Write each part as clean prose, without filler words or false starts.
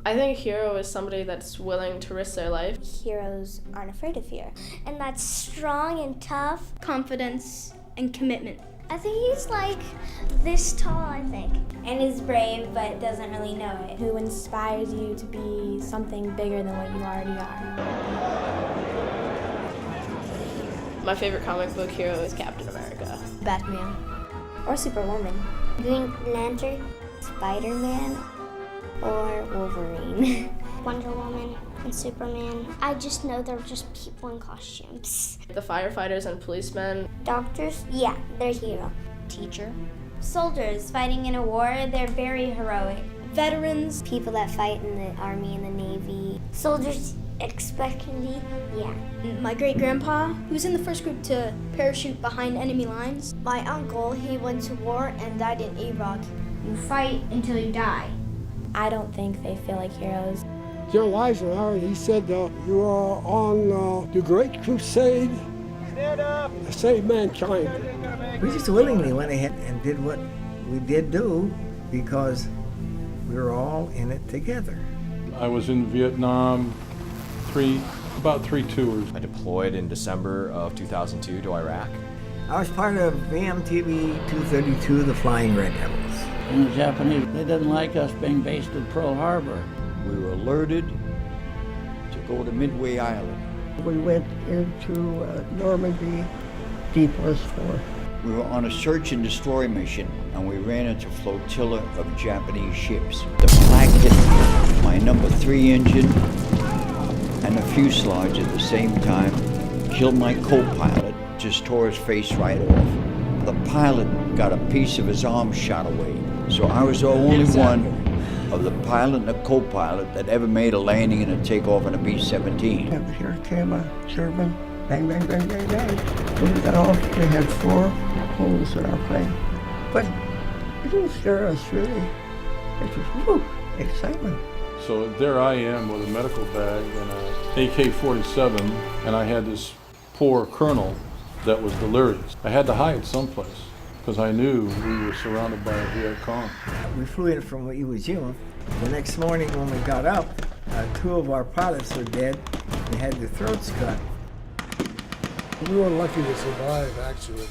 I think a hero is somebody that's willing to risk their life. Heroes aren't afraid of fear. And that's strong and tough. Confidence and commitment. I think he's like this tall, I think. And is brave, but doesn't really know it. Who inspires you to be something bigger than what you already are. My favorite comic book hero is Captain America. Batman. Or Superwoman. Green Lantern, Spider-Man, or Wolverine. Wonder Woman and Superman. I just know they're just people in costumes. The firefighters and policemen. Doctors, yeah, they're hero. Teacher. Soldiers fighting in a war, they're very heroic. Veterans. People that fight in the Army and the Navy. Soldiers expectantly, yeah. My great-grandpa, he was in the first group to parachute behind enemy lines. My uncle, he went to war and died in Iraq. You fight until you die. I don't think they feel like heroes. General Eisenhower, he said, you are on the great crusade to save mankind. We just willingly went ahead and did what we did do because we were all in it together. I was in Vietnam about three tours. I deployed in December of 2002 to Iraq. I was part of VMTV 232, the Flying Red Devils. And the Japanese, they didn't like us being based at Pearl Harbor. We were alerted to go to Midway Island. We went into Normandy, Deep West 4. We were on a search and destroy mission, and we ran into a flotilla of Japanese ships. The flak hit my number 3 engine and the fuselage at the same time, killed my co-pilot, just tore his face right off. The pilot got a piece of his arm shot away, so I was the only one of the pilot and the co-pilot that ever made a landing and a takeoff in a B-17. And here came a German, bang, bang, bang, bang, bang. When we got off, they had 4 holes in our plane. But it didn't scare us, really. It was, whoop, excitement. So there I am with a medical bag and an AK-47, and I had this poor colonel that was delirious. I had to hide someplace because I knew we were surrounded by Viet Cong. We flew in from Iwo Jima. The next morning when we got up, 2 of our pilots were dead. They had their throats cut. We were lucky to survive, actually.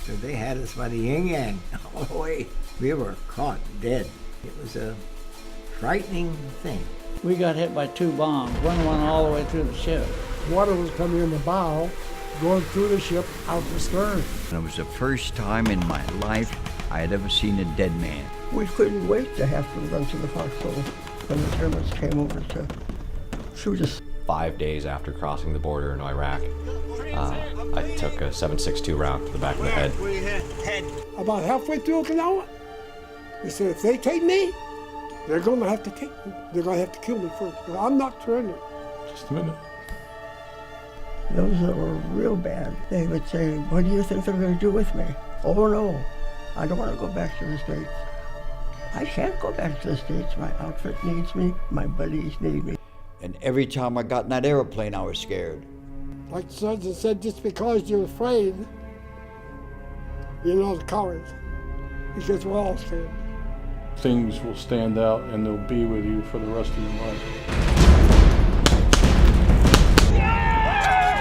So they had us by the yin-yang all the way. We were caught dead. It was a frightening thing. We got hit by 2 bombs. One went all the way through the ship. Water was coming in the bow, going through the ship out the stern. It was the first time in my life I had ever seen a dead man. We couldn't wait to have to run to the hospital when the Germans came over to shoot us. 5 days after crossing the border in Iraq, I took a 7.62 round to the back of the head. About halfway through Okinawa, they said, if they take me, they're going to have to take me. They're going to have to kill me first. But I'm not surrendering. Just a minute. Those that were real bad, they would say, what do you think they're going to do with me? Oh no, I don't want to go back to the States. I can't go back to the States. My outfit needs me, my buddies need me. And every time I got in that airplane, I was scared. Like the sergeant said, just because you're afraid, you're not a coward. Because we're all scared. Things will stand out and they'll be with you for the rest of your life.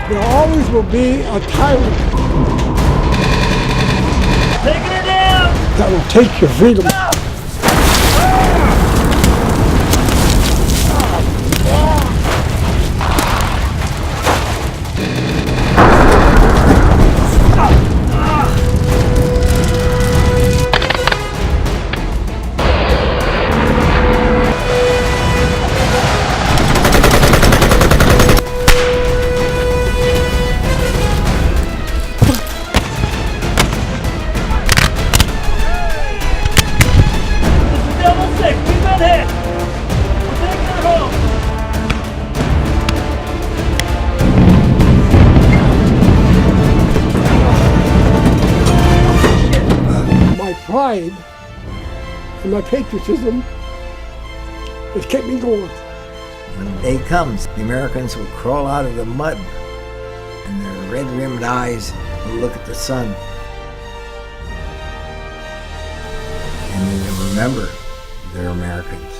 There always will be a tyrant. Taking it down! That will take your freedom. Pride and my patriotism has kept me going. When the day comes, the Americans will crawl out of the mud and their red-rimmed eyes will look at the sun. And they'll remember they're Americans.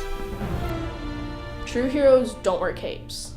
True heroes don't wear capes.